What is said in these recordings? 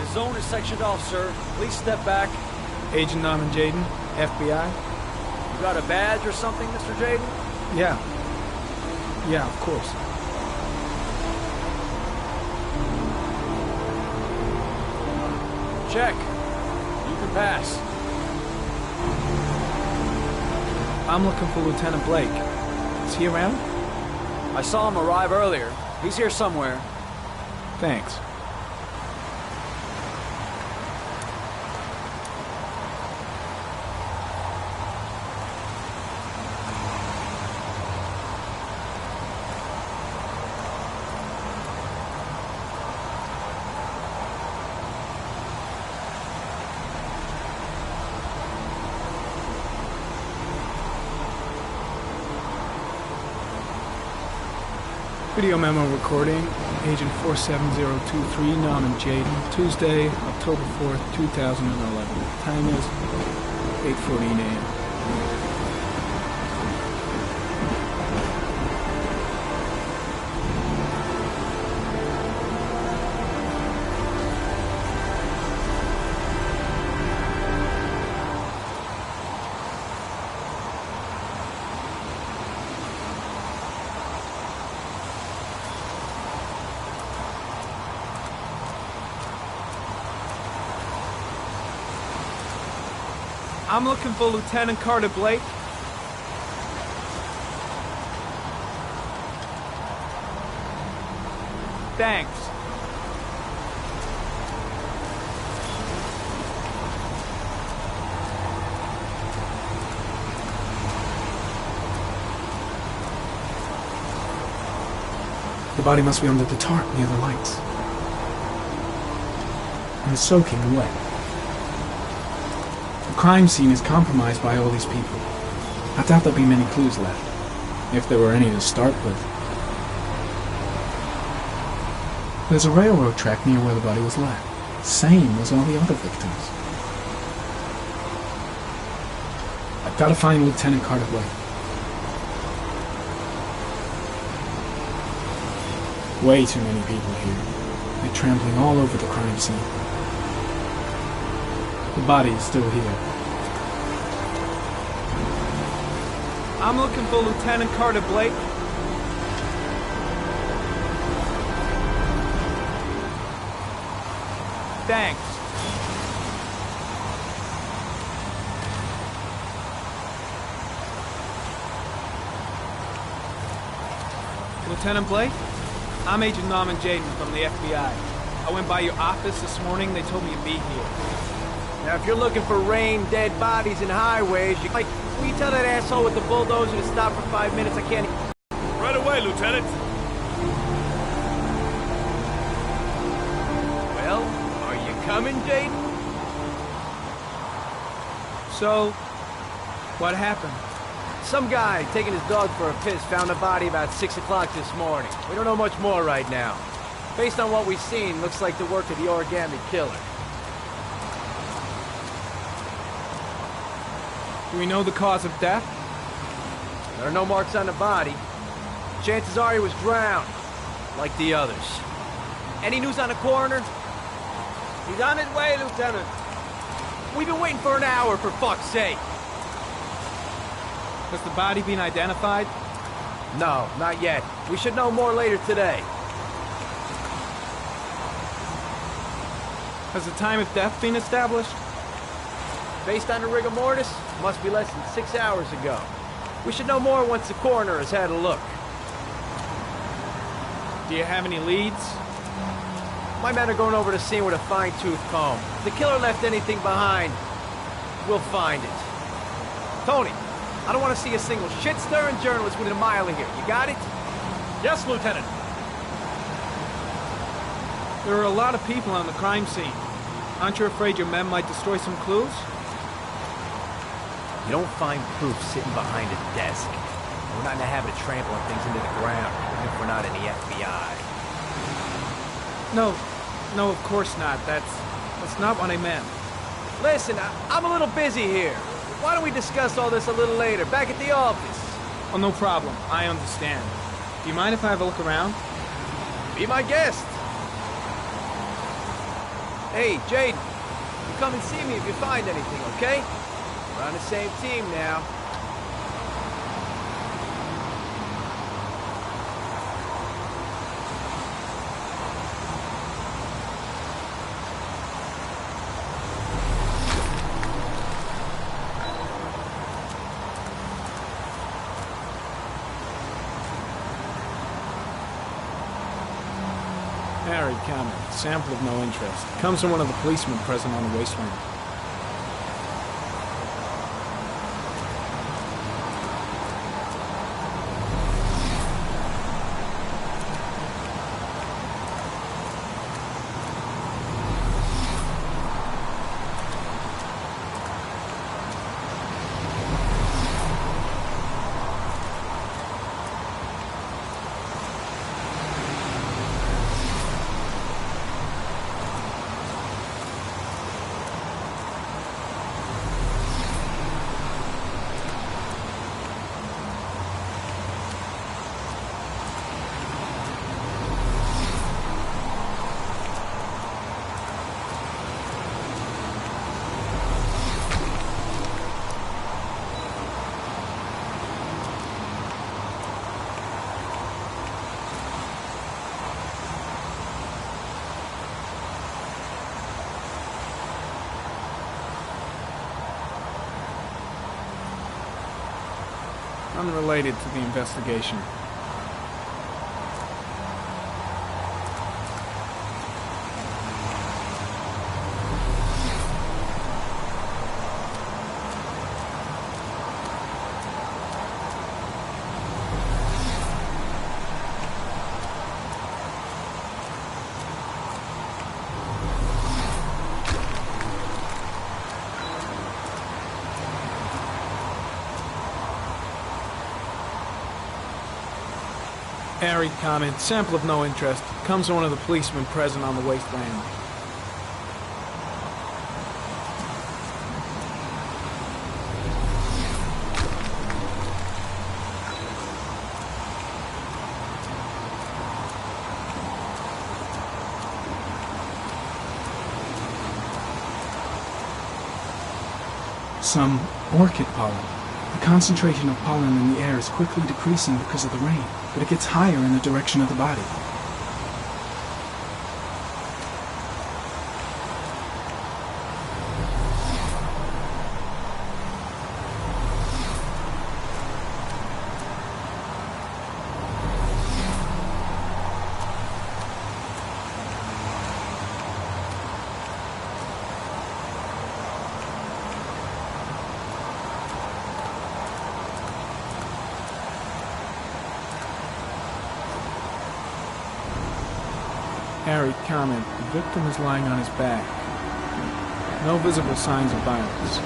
The zone is sectioned off, sir. Please step back. Agent Norman Jayden, FBI? You got a badge or something, Mr. Jayden? Yeah. Yeah, of course. Check. You can pass. I'm looking for Lieutenant Blake. Is he around? I saw him arrive earlier. He's here somewhere. Thanks. Video memo recording, Agent 47023, Norman Jayden, Tuesday, October 4th, 2011. Time is 8:14 a.m. I'm looking for Lieutenant Carter Blake. Thanks. The body must be under the tarp near the lights. And it's soaking wet. The crime scene is compromised by all these people. I doubt there'll be many clues left, if there were any to start with. There's a railroad track near where the body was left, same as all the other victims. I've got to find Lieutenant Carter Blake. Way too many people here. They're trampling all over the crime scene. The body is still here. I'm looking for Lieutenant Carter Blake. Thanks. Lieutenant Blake? I'm Agent Norman Jayden from the FBI. I went by your office this morning. They told me you'd be here. Now, if you're looking for rain, dead bodies, and highways, will you tell that asshole with the bulldozer to stop for 5 minutes? I can't... Right away, Lieutenant. Well, are you coming, Jayden? So, what happened? Some guy taking his dog for a piss found the body about 6 o'clock this morning. We don't know much more right now. Based on what we've seen, looks like the work of the origami killer. Do we know the cause of death? There are no marks on the body. Chances are he was drowned, like the others. Any news on the coroner? He's on his way, Lieutenant. We've been waiting for an hour, for fuck's sake. Has the body been identified? No, not yet. We should know more later today. Has the time of death been established? Based on the rigor mortis, must be less than 6 hours ago. We should know more once the coroner has had a look. Do you have any leads? My men are going over the scene with a fine-tooth comb. If the killer left anything behind, we'll find it. Tony, I don't want to see a single shit-stirring journalist within a mile of here. You got it? Yes, Lieutenant. There are a lot of people on the crime scene. Aren't you afraid your men might destroy some clues? You don't find proof sitting behind a desk. We're not in the habit of trampling things into the ground, even if we're not in the FBI. No, of course not. That's not what I meant. Listen, I'm a little busy here. Why don't we discuss all this a little later, back at the office? Oh, no problem. I understand. Do you mind if I have a look around? Be my guest. Hey, Jaden, you come and see me if you find anything, okay? We're on the same team now. Harry Cameron, sample of no interest. Comes from one of the policemen present on the wasteland. Unrelated to the investigation. Airy comment, sample of no interest. Comes from one of the policemen present on the wasteland. Some orchid pollen. The concentration of pollen in the air is quickly decreasing because of the rain, but it gets higher in the direction of the body. Harry comment, the victim is lying on his back. No visible signs of violence.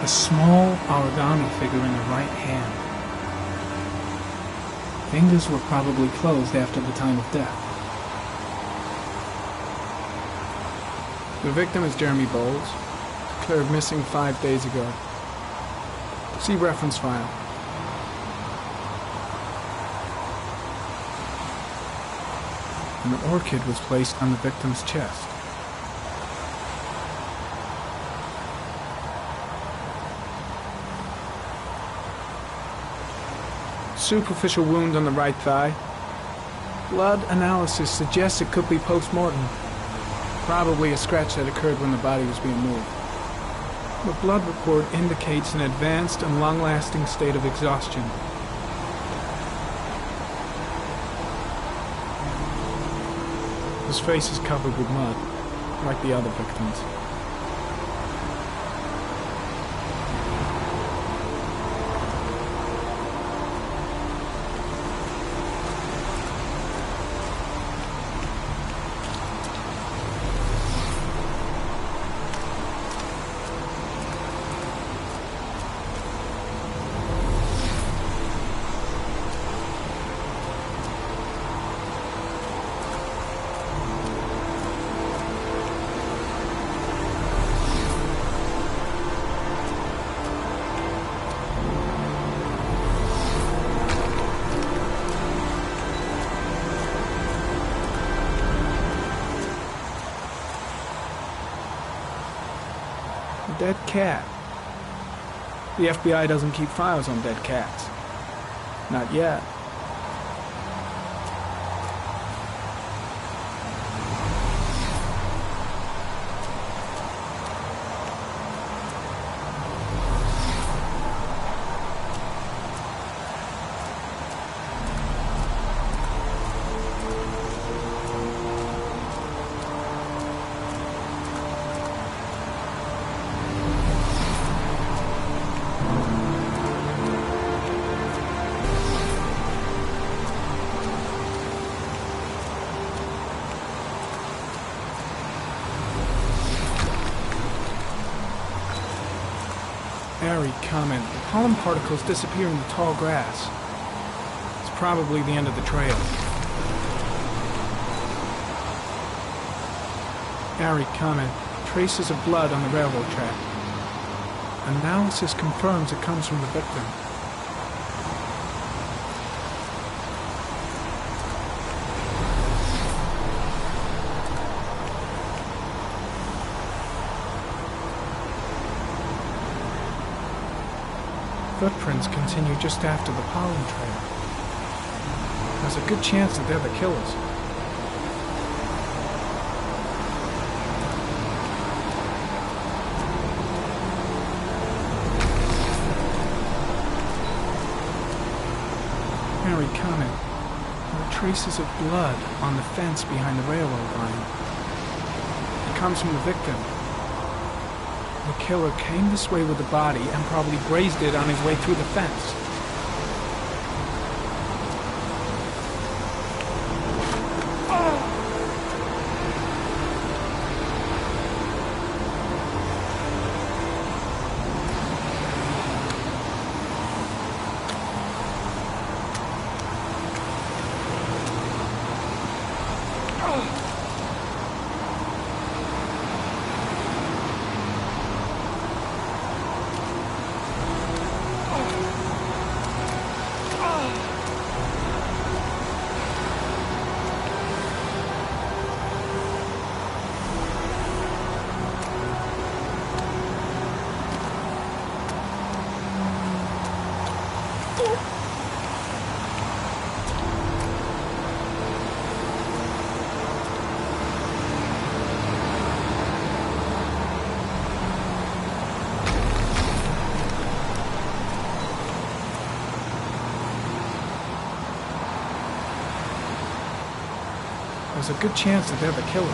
A small origami figure in the right hand. Fingers were probably closed after the time of death. The victim is Jeremy Bowles, declared missing 5 days ago. See reference file. An orchid was placed on the victim's chest. Superficial wound on the right thigh. Blood analysis suggests it could be post-mortem. Probably a scratch that occurred when the body was being moved. The blood report indicates an advanced and long-lasting state of exhaustion. His face is covered with mud, like the other victims. A dead cat. The FBI doesn't keep files on dead cats. Not yet. Airy comment. The pollen particles disappear in the tall grass. It's probably the end of the trail. Airy comment. Traces of blood on the railroad track. Analysis confirms it comes from the victim. Footprints continue just after the pollen trail. There's a good chance that they're the killers. Harry comment. There are traces of blood on the fence behind the railroad line. It comes from the victim. The killer came this way with the body and probably grazed it on his way through the fence. There's a good chance that they're the killers.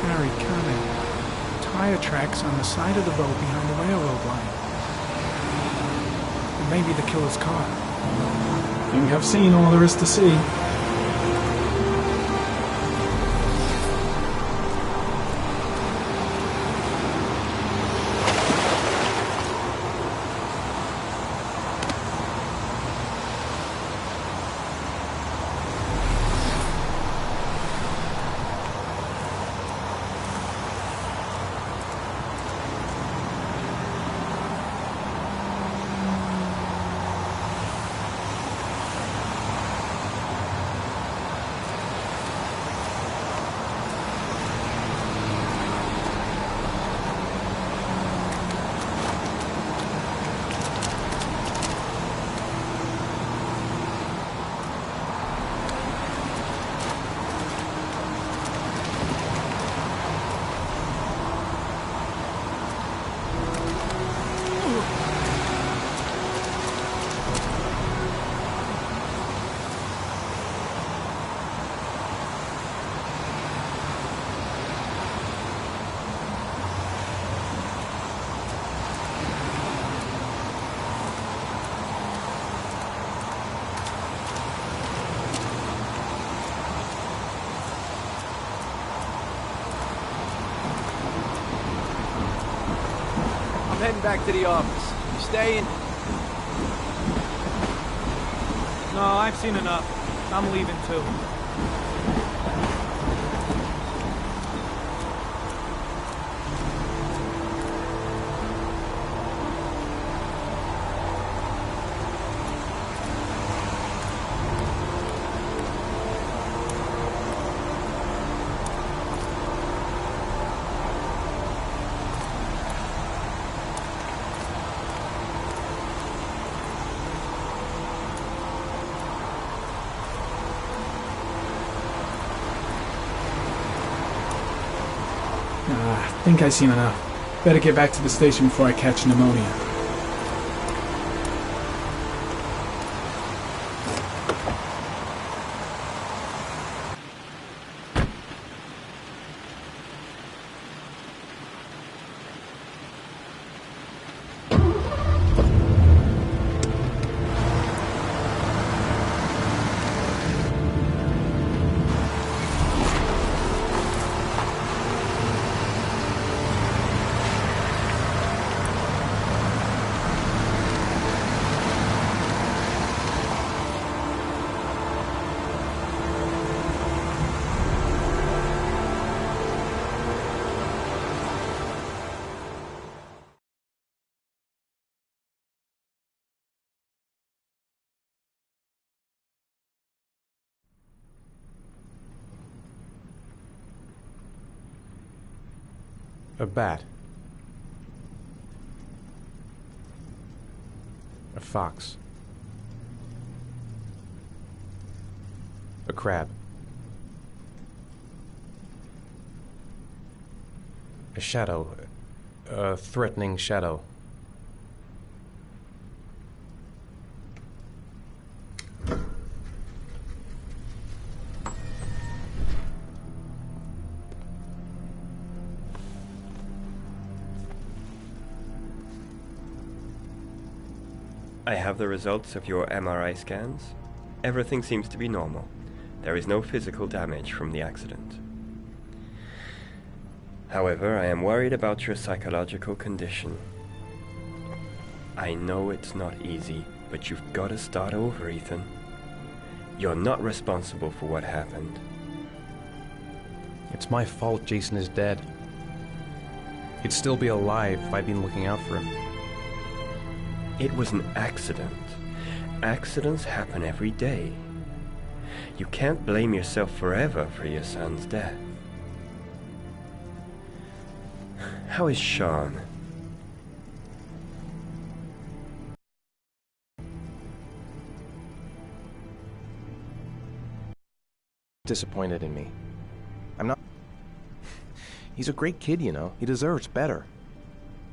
Harry Conant. Tire tracks on the side of the road behind the railroad line. It may be the killer's car. Think I've seen all there is to see. I'm heading back to the office. You staying? No, I've seen enough. I'm leaving too. think I've seen enough. Better get back to the station before I catch pneumonia. A bat. A fox. A crab. A shadow. A threatening shadow. I have the results of your MRI scans. Everything seems to be normal. There is no physical damage from the accident. However, I am worried about your psychological condition. I know it's not easy, but you've got to start over, Ethan. You're not responsible for what happened. It's my fault Jason is dead. He'd still be alive if I'd been looking out for him. It was an accident. Accidents happen every day. You can't blame yourself forever for your son's death. How is Sean? Disappointed in me. I'm not... He's a great kid, you know. He deserves better.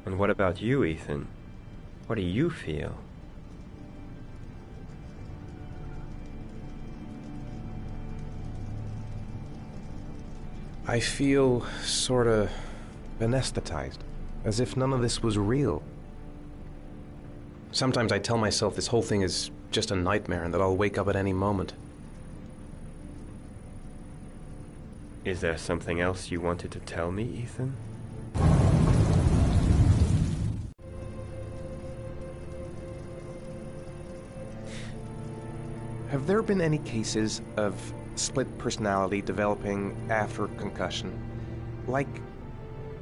And what about you, Ethan? What do you feel? I feel sorta anesthetized, as if none of this was real. Sometimes I tell myself this whole thing is just a nightmare and that I'll wake up at any moment. Is there something else you wanted to tell me, Ethan? Have there been any cases of split personality developing after concussion? Like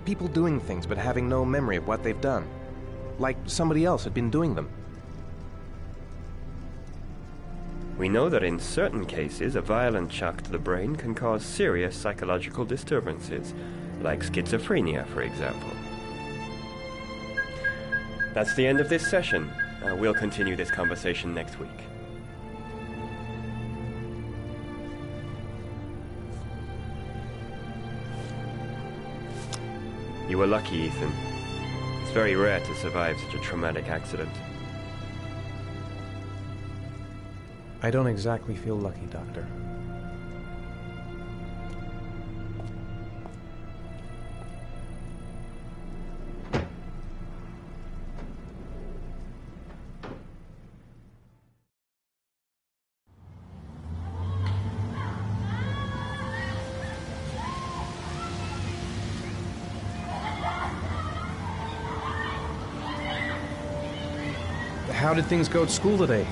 people doing things but having no memory of what they've done? Like somebody else had been doing them? We know that in certain cases, a violent shock to the brain can cause serious psychological disturbances, like schizophrenia, for example. That's the end of this session. We'll continue this conversation next week. You were lucky, Ethan. It's very rare to survive such a traumatic accident. I don't exactly feel lucky, Doctor. How did things go at school today?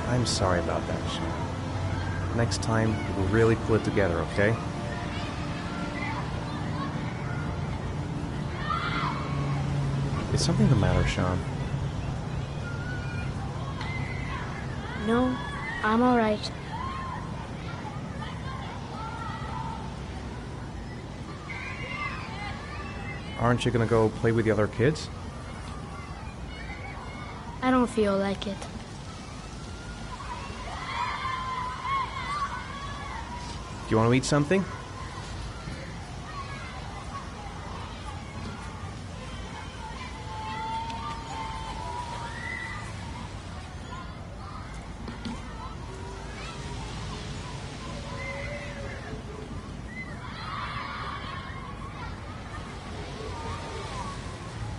I'm sorry about that, Sean. Next time, we'll really pull it together, okay? Is something the matter, Sean? No, I'm all right. Aren't you gonna go play with the other kids? I don't feel like it. you want to eat something?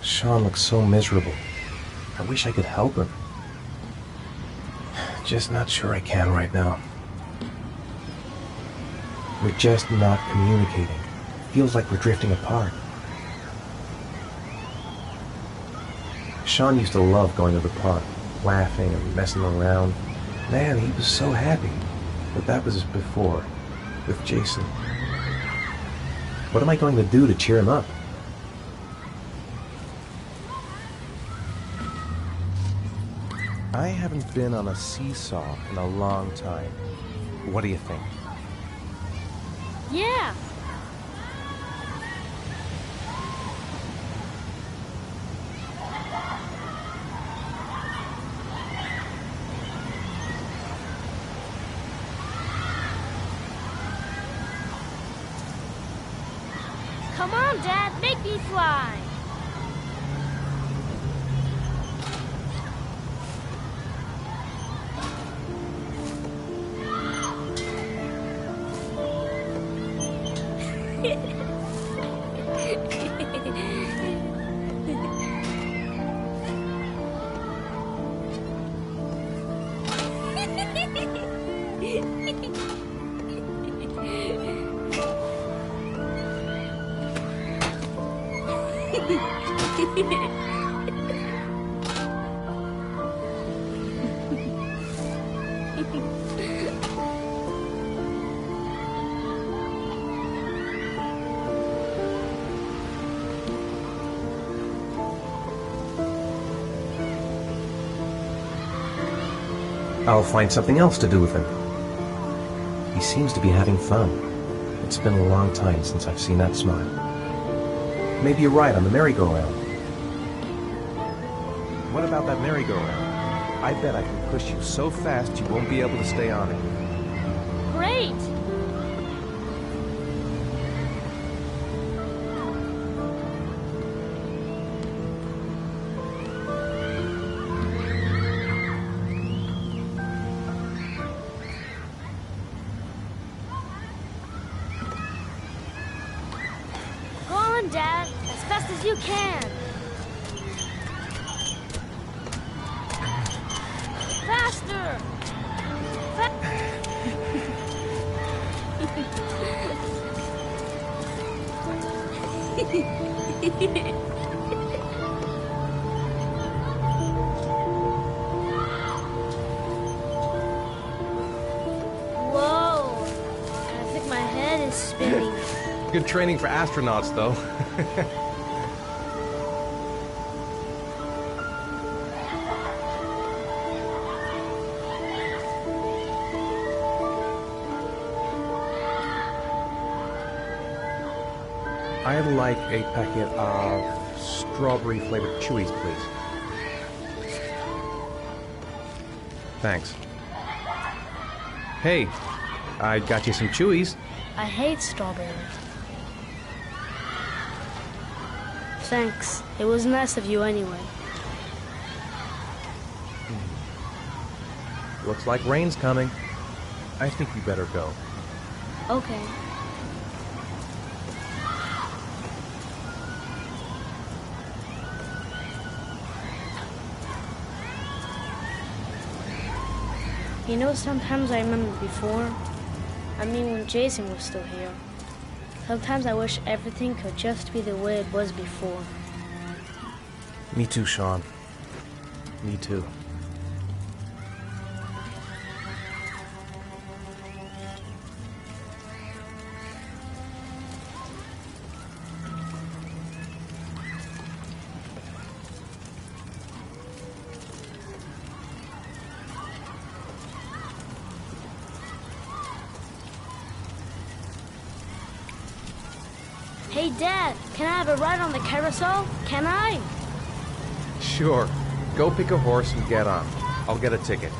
Sean looks so miserable. I wish I could help him. Just not sure I can right now. We're just not communicating. Feels like we're drifting apart. Sean used to love going to the park, laughing and messing around. Man, he was so happy. But that was before, with Jason. What am I going to do to cheer him up? I haven't been on a seesaw in a long time. What do you think? Yeah. Come on, Dad, make me fly. I'll find something else to do with him. He seems to be having fun. It's been a long time since I've seen that smile. Maybe a ride on the merry-go-round. What about that merry-go-round? I bet I can push you so fast you won't be able to stay on it. Great. Dad, as fast as you can. Faster! Whoa! I think my head is spinning. Good training for astronauts, though. I'd like a packet of strawberry-flavored Chewies, please. Thanks. Hey, I got you some Chewies. I hate strawberries. Thanks. It was nice of you anyway. Looks like rain's coming. I think we better go. Okay. You know, sometimes I remember before. I mean, when Jason was still here. Sometimes I wish everything could just be the way it was before. Me too, Sean. Me too. Hey, Dad, can I have a ride on the carousel? Can I? Sure. Go pick a horse and get on. I'll get a ticket.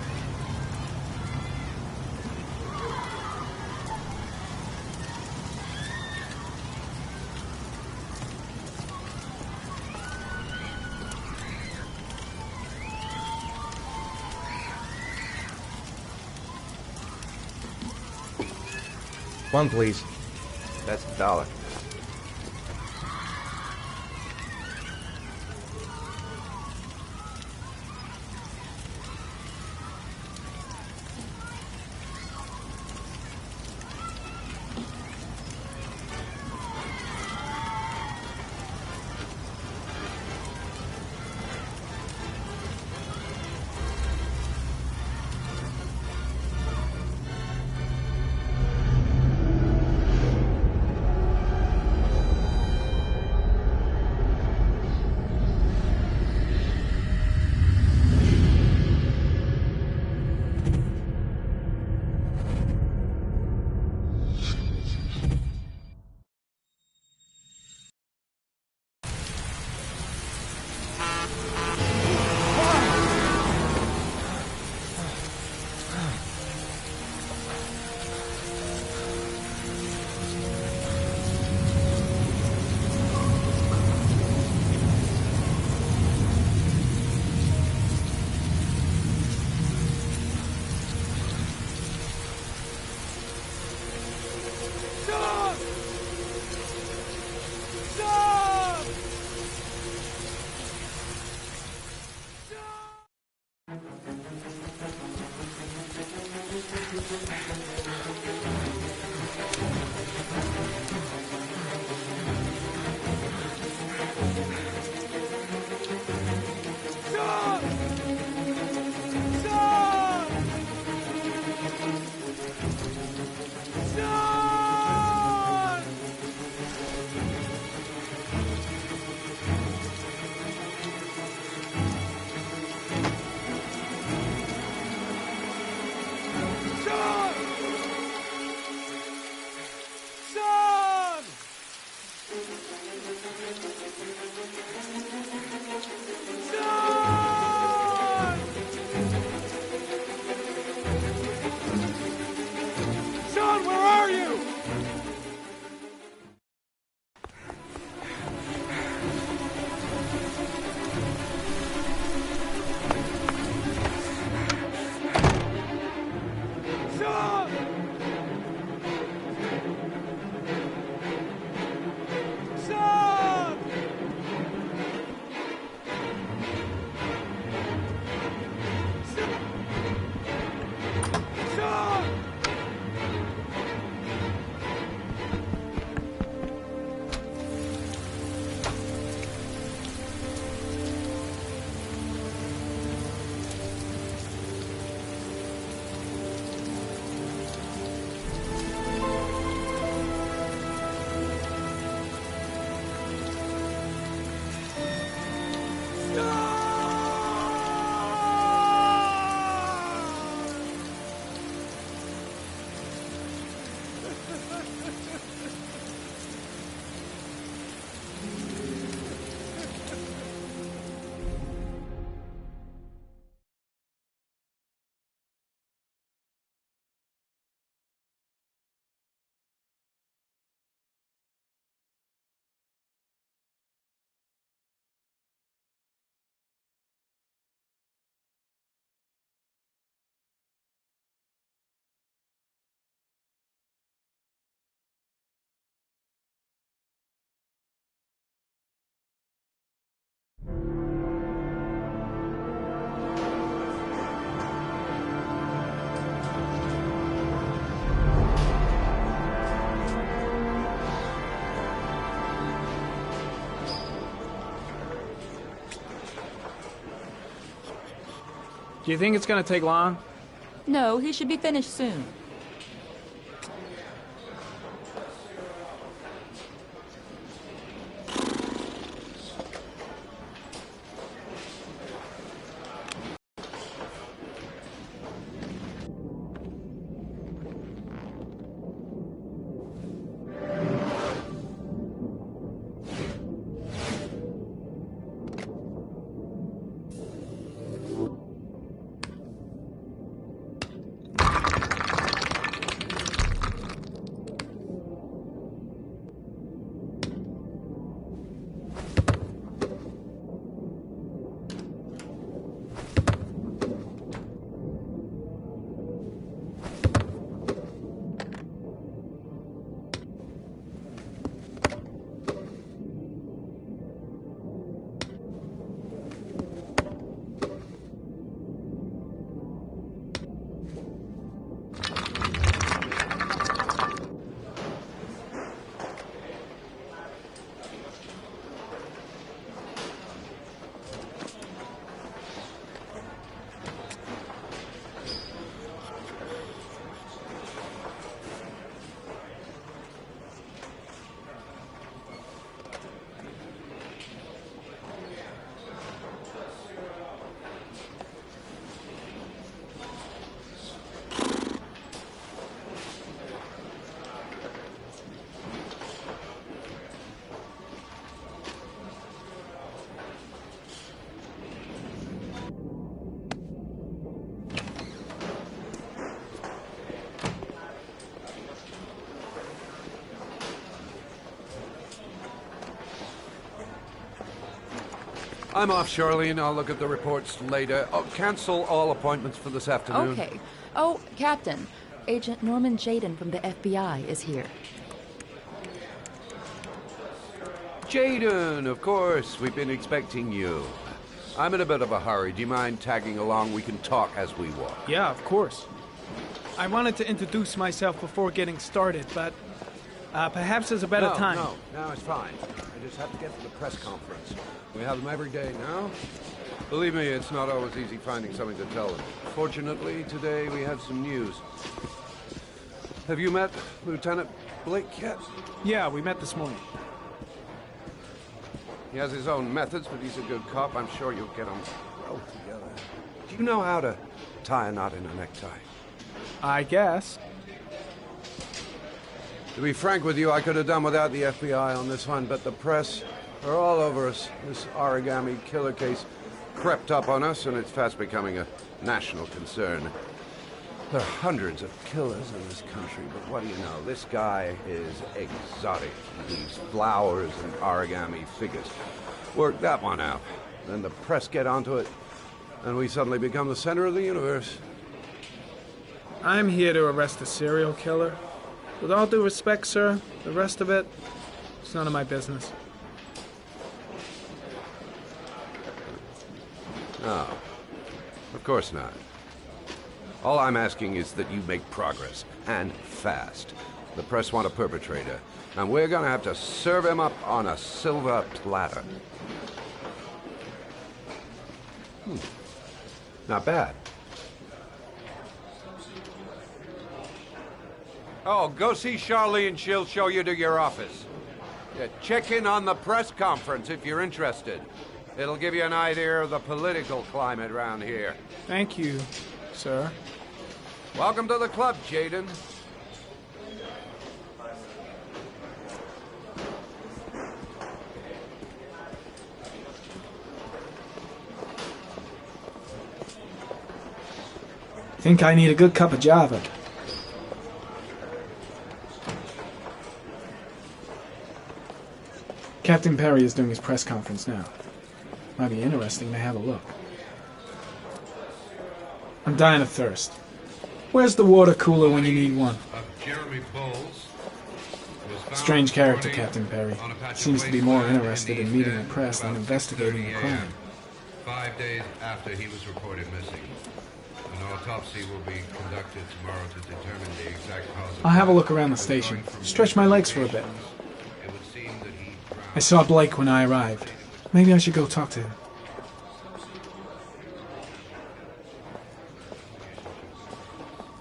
One, please. That's $1. Do you think it's gonna take long? No, he should be finished soon. I'm off, Charlene. I'll look at the reports later. Oh, cancel all appointments for this afternoon. Okay. Oh, Captain. Agent Norman Jayden from the FBI is here. Jayden, of course. We've been expecting you. I'm in a bit of a hurry. Do you mind tagging along? We can talk as we walk. Yeah, of course. I wanted to introduce myself before getting started, but perhaps there's a better time. No, it's fine. I just have to get to the press conference. We have them every day now. Believe me, it's not always easy finding something to tell them. Fortunately, today we have some news. Have you met Lieutenant Blake yet? Yeah, we met this morning. He has his own methods, but he's a good cop. I'm sure you'll get on well together. Do you know how to tie a knot in a necktie? I guess. To be frank with you, I could have done without the FBI on this one, but the press are all over us. This origami killer case crept up on us, and it's fast becoming a national concern. There are hundreds of killers in this country, but what do you know? This guy is exotic. He leaves flowers and origami figures. Work that one out. Then the press get onto it, and we suddenly become the center of the universe. I'm here to arrest a serial killer. With all due respect, sir, the rest of it, it's none of my business. No, of course not. All I'm asking is that you make progress, and fast. The press want a perpetrator, and we're gonna have to serve him up on a silver platter. Not bad. Oh, go see Charlene. She'll show you to your office. Yeah, check in on the press conference if you're interested. It'll give you an idea of the political climate around here. Thank you, sir. Welcome to the club, Jayden. Think I need a good cup of Java. Captain Perry is doing his press conference now. Might be interesting to have a look. I'm dying of thirst. Where's the water cooler when you need one? Strange character, Captain Perry. Seems to be more interested in meeting the press than investigating a crime. 5 days after he was reported missing. An autopsy will be conducted tomorrow to determine the exact cause of I'll have a look around the station. Stretch my legs for a bit. I saw Blake when I arrived. Maybe I should go talk to him.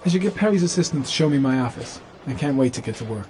I should get Perry's assistant to show me my office. I can't wait to get to work.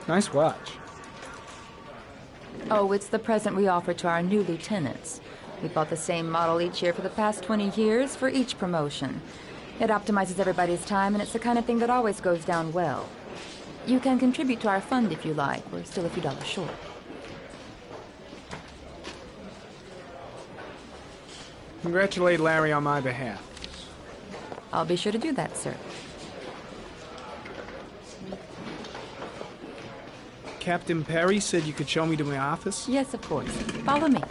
Nice watch. Oh, it's the present we offer to our new lieutenants. We bought the same model each year for the past 20 years for each promotion. It optimizes everybody's time, and it's the kind of thing that always goes down well. You can contribute to our fund if you like. We're still a few dollars short. Congratulate Larry on my behalf. I'll be sure to do that, sir. Captain Perry said you could show me to my office? Yes, of course. Follow me.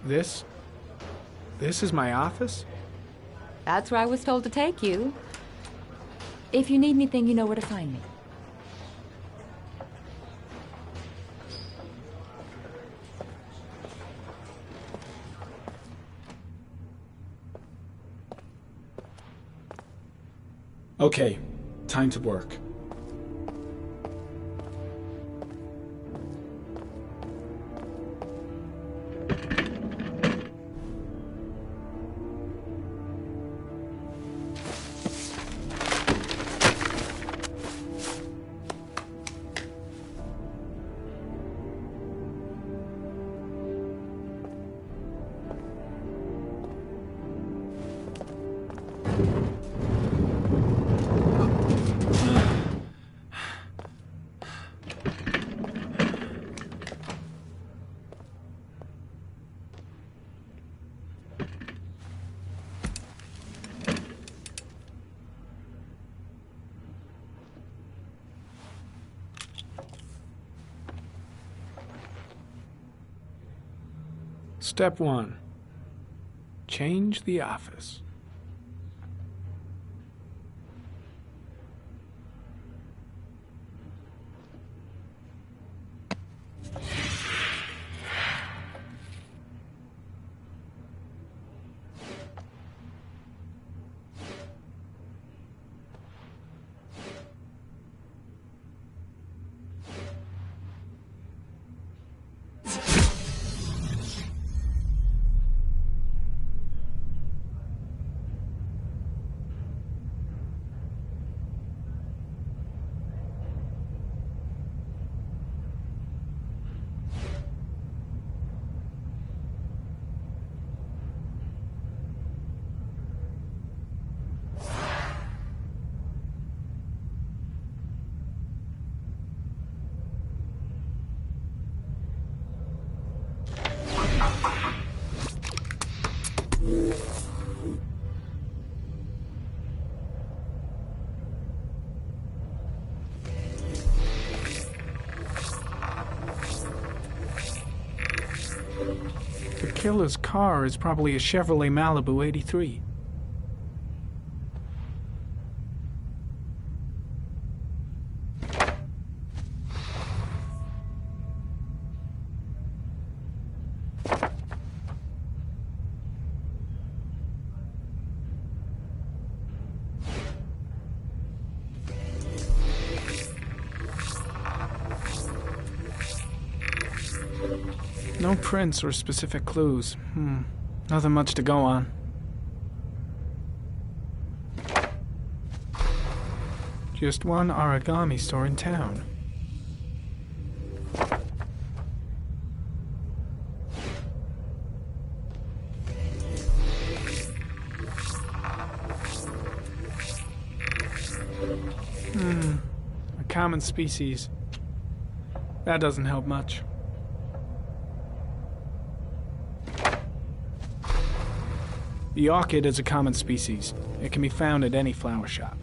This is my office? That's where I was told to take you. If you need anything, you know where to find me. Okay, time to work. Step 1. Change the office. The killer's car is probably a Chevrolet Malibu 83. No prints or specific clues. Nothing much to go on. Just one origami store in town. A common species. That doesn't help much. The orchid is a common species. It can be found at any flower shop.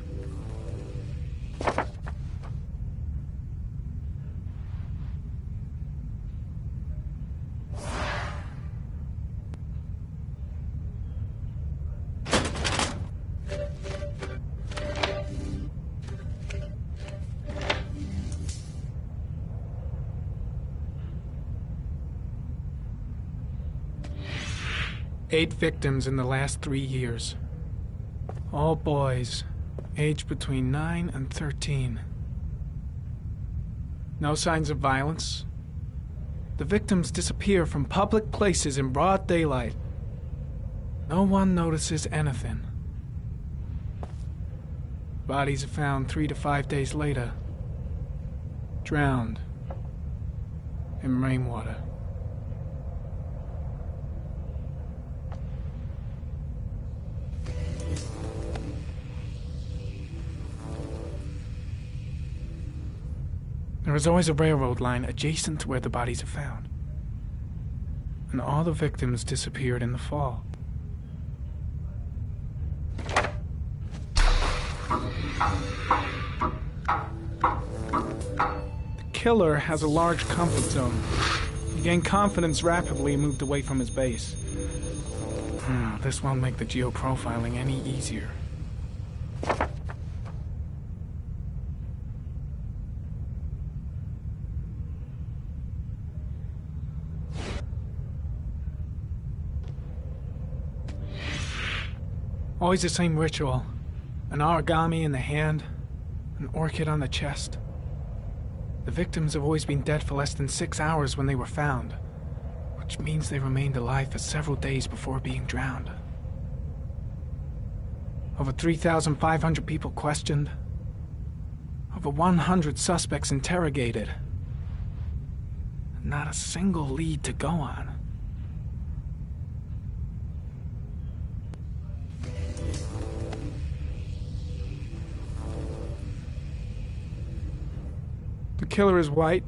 Eight victims in the last 3 years. All boys, aged between 9 and 13. No signs of violence. The victims disappear from public places in broad daylight. No one notices anything. Bodies are found 3 to 5 days later. Drowned in rainwater. There is always a railroad line adjacent to where the bodies are found. And all the victims disappeared in the fall. The killer has a large comfort zone. He gained confidence rapidly and moved away from his base. This won't make the geoprofiling any easier. Always the same ritual. An origami in the hand, an orchid on the chest. The victims have always been dead for less than 6 hours when they were found, which means they remained alive for several days before being drowned. Over 3,500 people questioned. Over 100 suspects interrogated. Not a single lead to go on. The killer is white,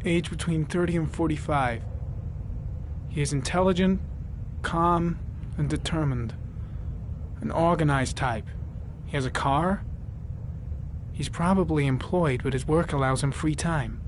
aged between 30 and 45. He is intelligent, calm, and determined. An organized type. He has a car. He's probably employed, but his work allows him free time.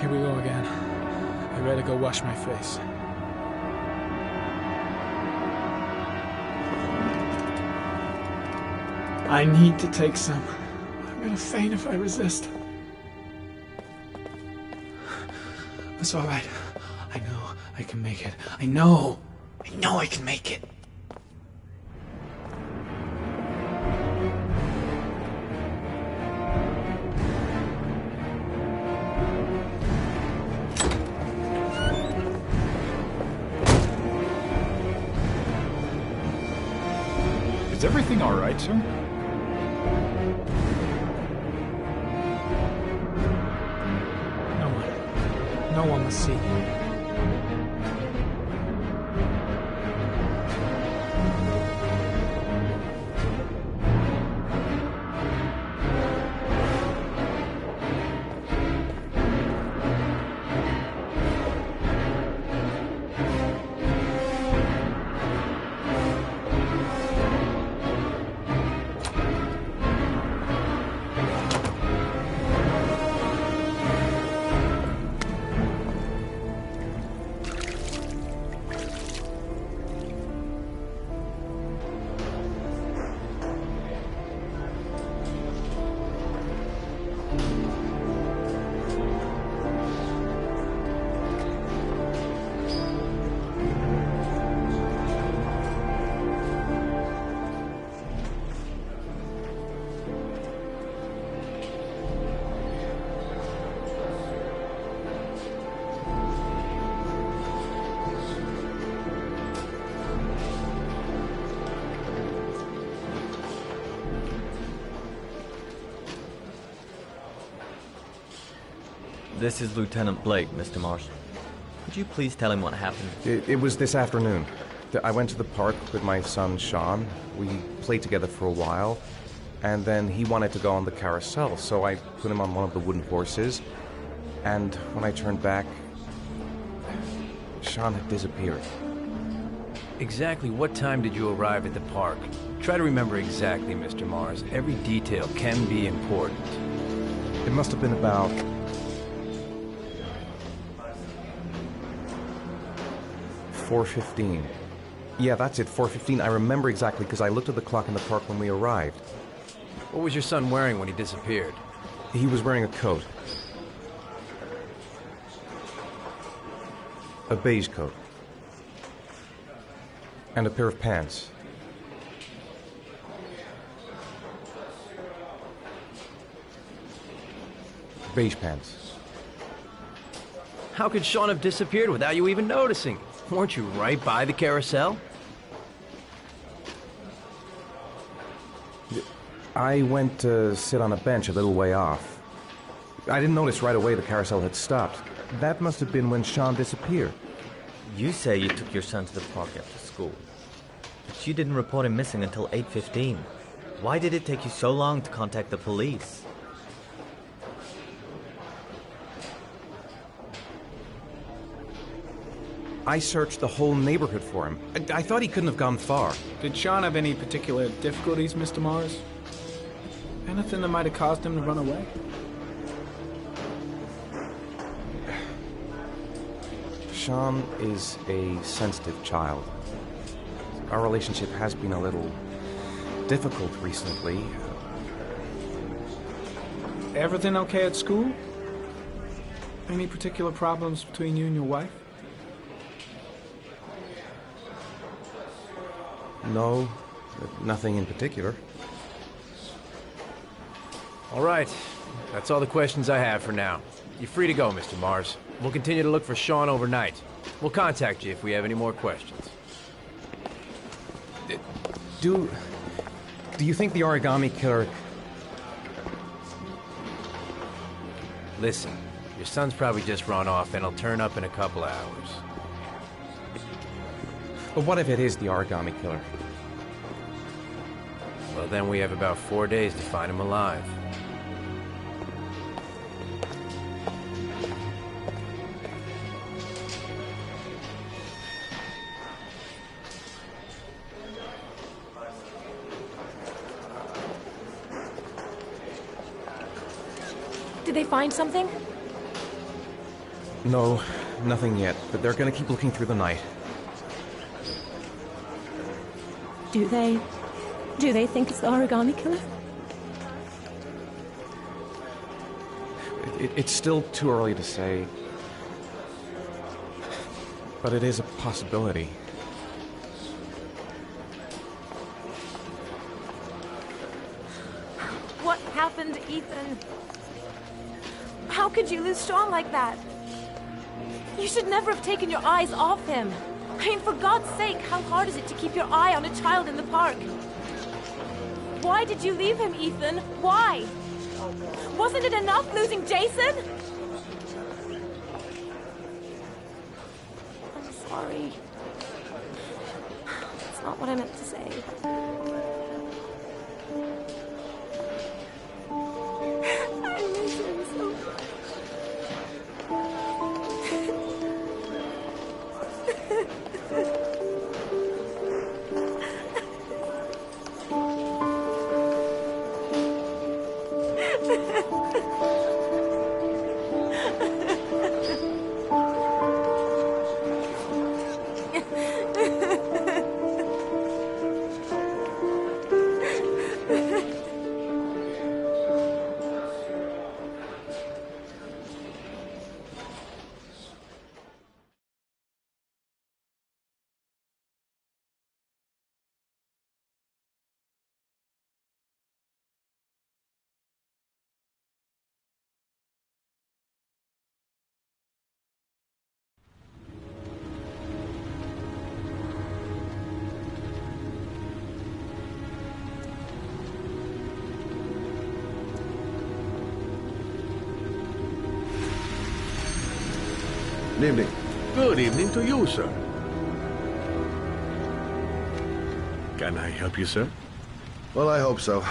Here we go again. I better go wash my face. I need to take some. I'm gonna faint if I resist. It's all right. I know I can make it. I know I can make it. Is everything all right, sir? No one will see. This is Lieutenant Blake, Mr. Marsh. Could you please tell him what happened? It was this afternoon. I went to the park with my son, Sean. We played together for a while, and then he wanted to go on the carousel, so I put him on one of the wooden horses, and when I turned back, Sean had disappeared. Exactly what time did you arrive at the park? Try to remember exactly, Mr. Mars. Every detail can be important. It must have been about 4:15. Yeah, that's it, 4:15. I remember exactly because I looked at the clock in the park when we arrived. What was your son wearing when he disappeared? He was wearing a coat. A beige coat. And a pair of pants. Beige pants. How could Sean have disappeared without you even noticing? Weren't you right by the carousel? I went to sit on a bench a little way off. I didn't notice right away the carousel had stopped. That must have been when Sean disappeared. You say you took your son to the park after school, but you didn't report him missing until 8:15. Why did it take you so long to contact the police? I searched the whole neighborhood for him. I thought he couldn't have gone far. Did Sean have any particular difficulties, Mr. Morris? Anything that might have caused him to run away? Sean is a sensitive child. Our relationship has been a little difficult recently. Everything okay at school? Any particular problems between you and your wife? No, nothing in particular. All right. That's all the questions I have for now. You're free to go, Mr. Mars. We'll continue to look for Sean overnight. We'll contact you if we have any more questions. Do you think the origami killer... Listen, your son's probably just run off and he'll turn up in a couple of hours. But what if it is the origami killer? Well, then we have about 4 days to find him alive. Did they find something? No, nothing yet, but they're gonna keep looking through the night. Do they think it's the origami killer? It's still too early to say. But it is a possibility. What happened, Ethan? How could you lose Sean like that? You should never have taken your eyes off him. I mean, for God's sake, how hard is it to keep your eye on a child in the park? Why did you leave him, Ethan? Why? Wasn't it enough losing Jason? I'm sorry. That's not what I meant to say. I miss him so much. Good evening. Good evening to you, sir. Can I help you, sir? Well, I hope so.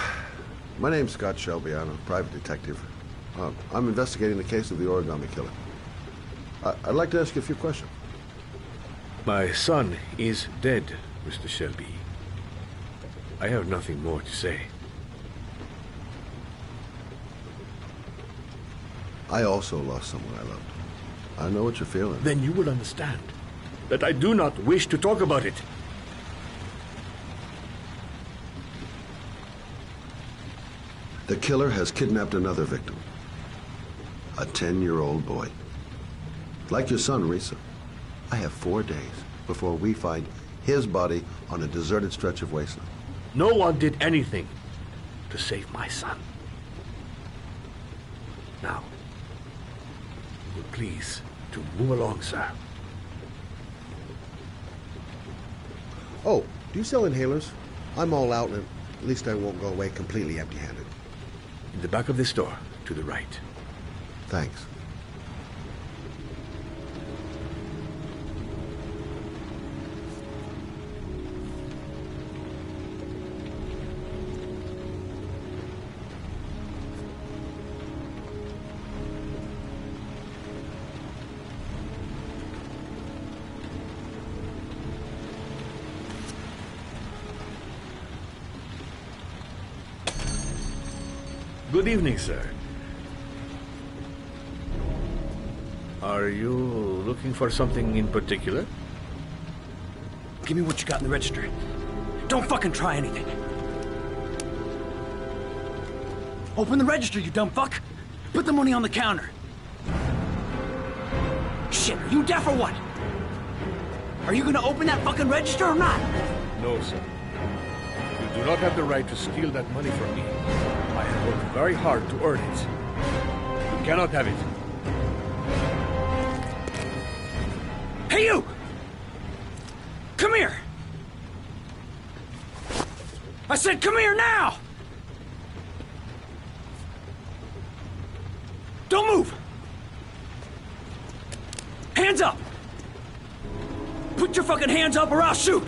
My name's Scott Shelby. I'm a private detective. I'm investigating the case of the origami killer. I'd like to ask you a few questions. My son is dead, Mr. Shelby. I have nothing more to say. I also lost someone I loved. I know what you're feeling. Then you will understand that I do not wish to talk about it. The killer has kidnapped another victim. A 10-year-old boy. Like your son, Risa. I have 4 days before we find his body on a deserted stretch of wasteland. No one did anything to save my son. Now, please, to move along, sir. Oh, do you sell inhalers? I'm all out and At least I won't go away completely empty-handed. In the back of the store, to the right. Thanks. Good evening, sir. Are you looking for something in particular? Give me what you got in the register. Don't fucking try anything. Open the register, you dumb fuck. Put the money on the counter. Shit, are you deaf or what? Are you gonna open that fucking register or not? No, sir. You do not have the right to steal that money from me. I have worked very hard to earn it. You cannot have it. Hey, you! Come here! I said come here now! Don't move! Hands up! Put your fucking hands up or I'll shoot!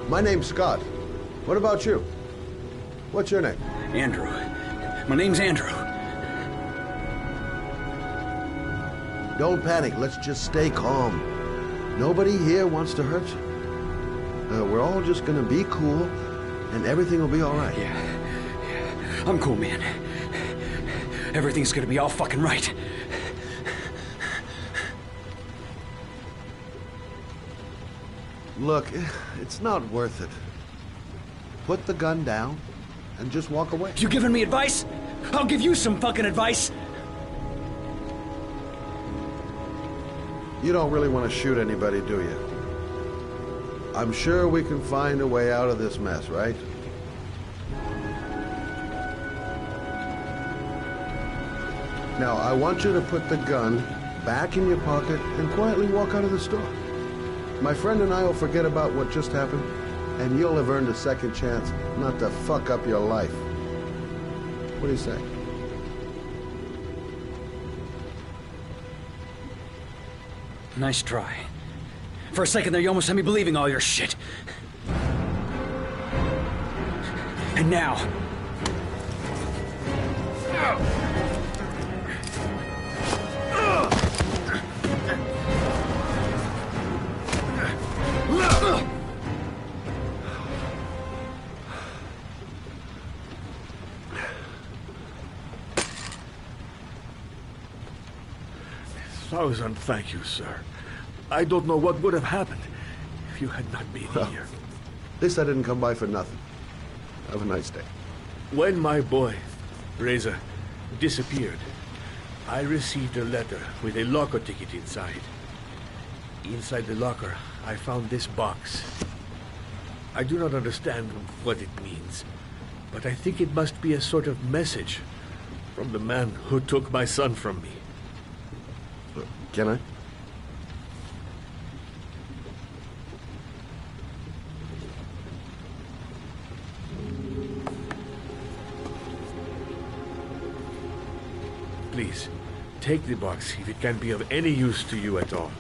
My name's Scott. What about you? What's your name? Andrew. My name's Andrew. Don't panic. Let's just stay calm. Nobody here wants to hurt you. We're all just gonna be cool, and everything will be all right. Yeah. I'm cool, man. Everything's gonna be all fucking right. Look, it's not worth it. Put the gun down and just walk away. You giving me advice? I'll give you some fucking advice. You don't really want to shoot anybody, do you? I'm sure we can find a way out of this mess, right? Now, I want you to put the gun back in your pocket and quietly walk out of the store. My friend and I will forget about what just happened, and you'll have earned a second chance not to fuck up your life. What do you say? Nice try. For a second there, you almost had me believing all your shit. And now... Thousand thank you, sir. I don't know what would have happened if you had not been here. At least I didn't come by for nothing. Have a nice day. When my boy, Reza, disappeared, I received a letter with a locker ticket inside. Inside the locker, I found this box. I do not understand what it means, but I think it must be a sort of message from the man who took my son from me. Can I? Please, take the box if it can be of any use to you at all.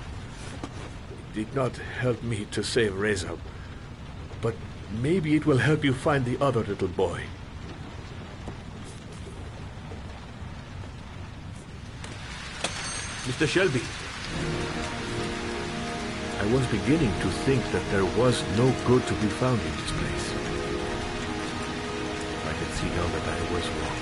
It did not help me to save Reza, but maybe it will help you find the other little boy. Mr. Shelby, I was beginning to think that there was no good to be found in this place. I can see now that I was wrong.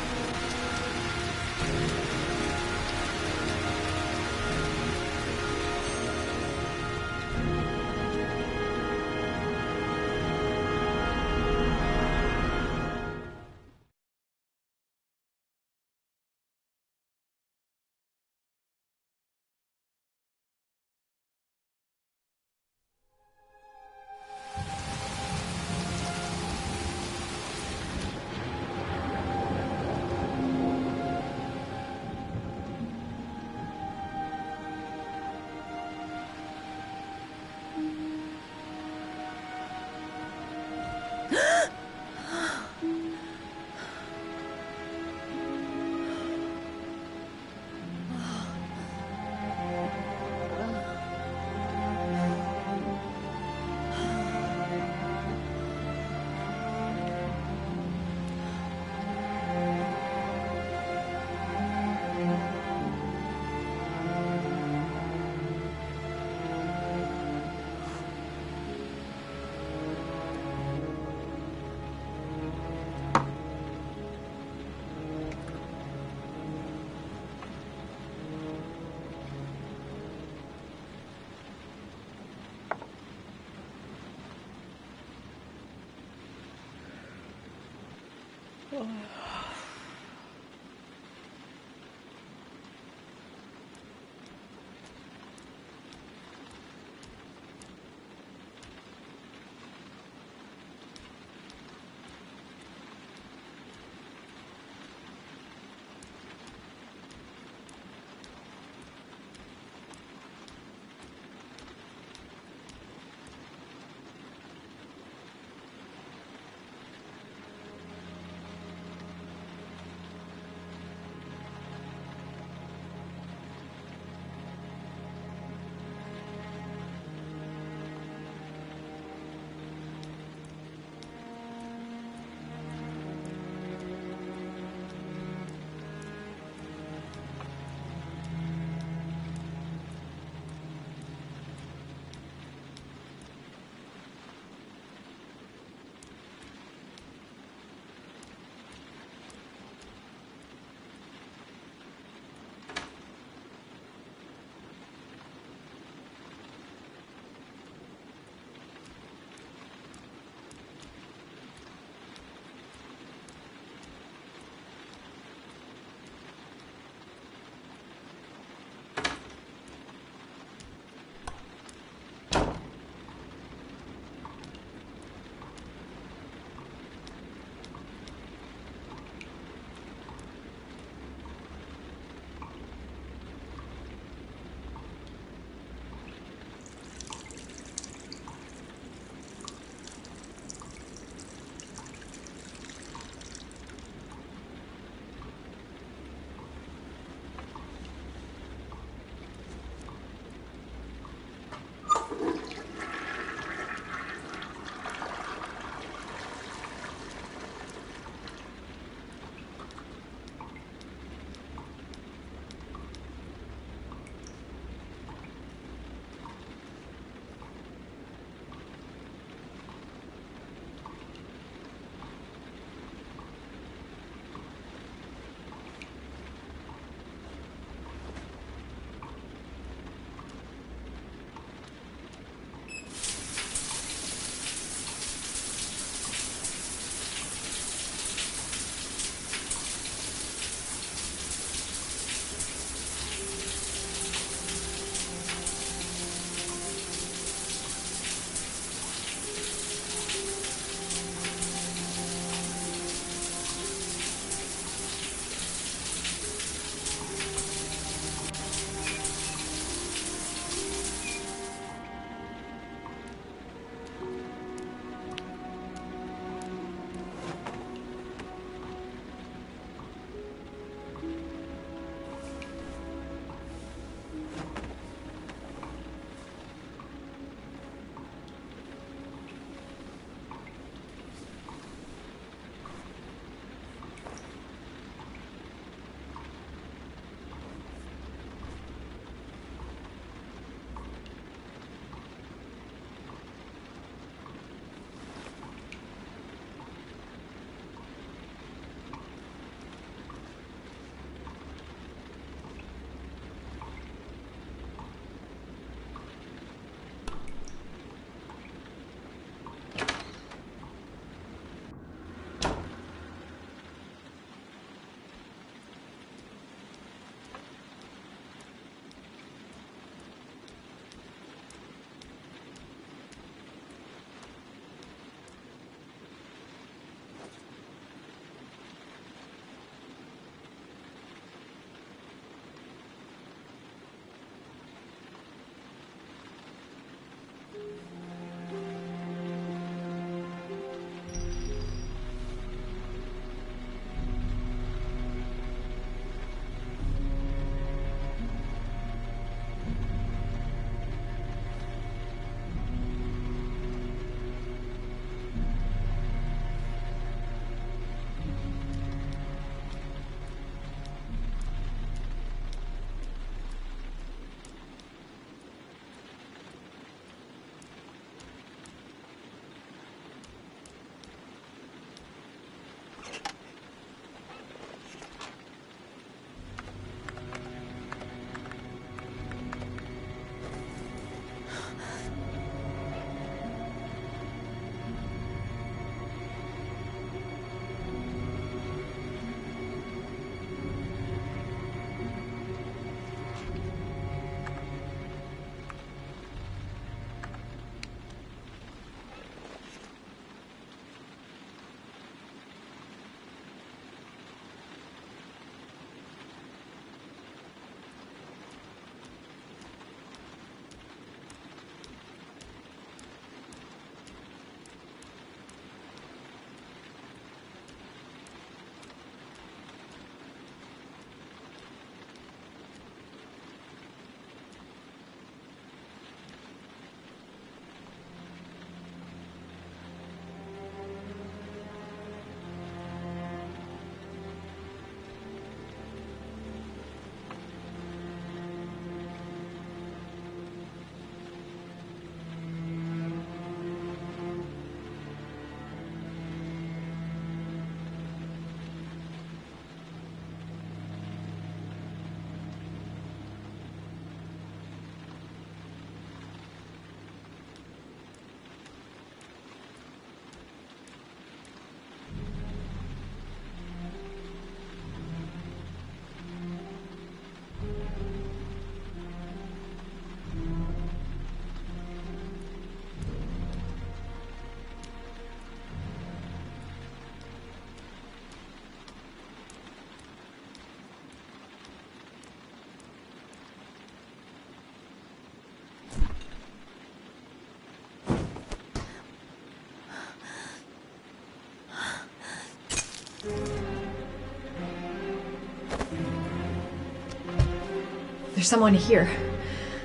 There's someone here.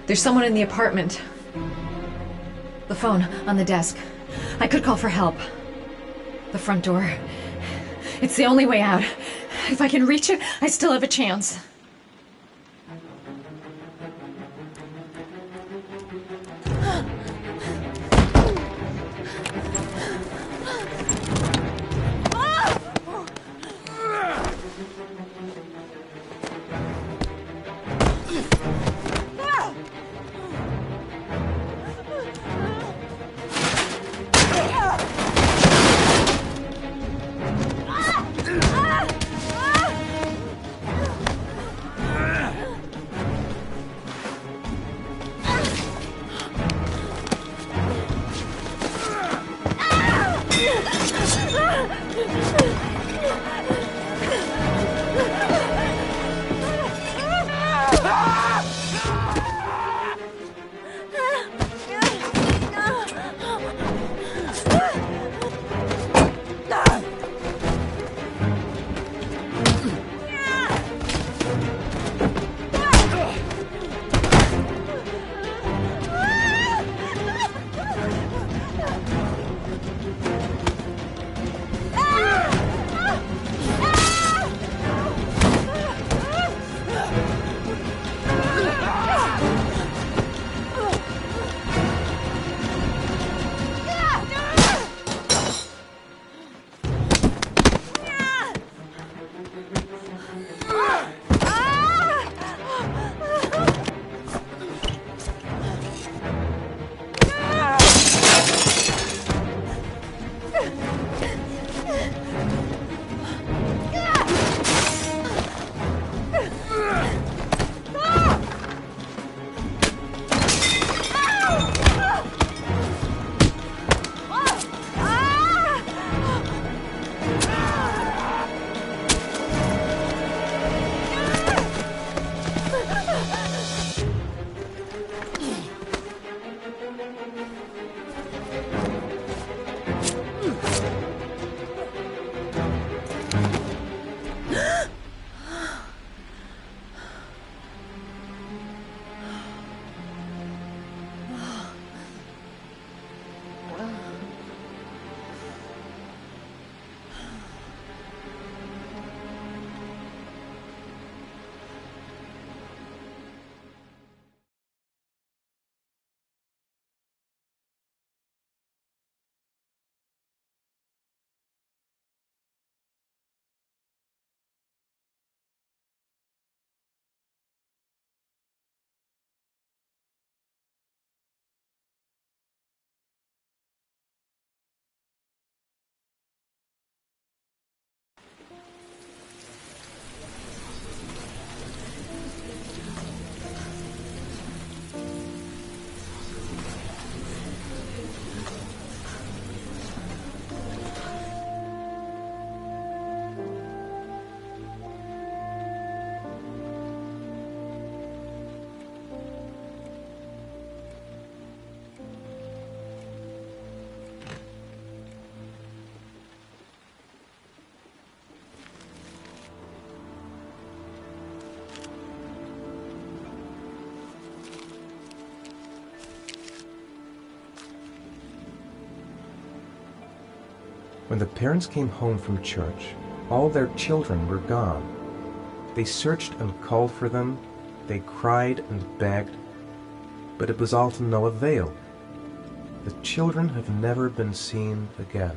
There's someone in the apartment. The phone on the desk. I could call for help. The front door. It's the only way out. If I can reach it, I still have a chance. When the parents came home from church, all their children were gone. They searched and called for them, they cried and begged, but it was all to no avail. The children have never been seen again.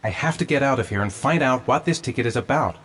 I have to get out of here and find out what this ticket is about.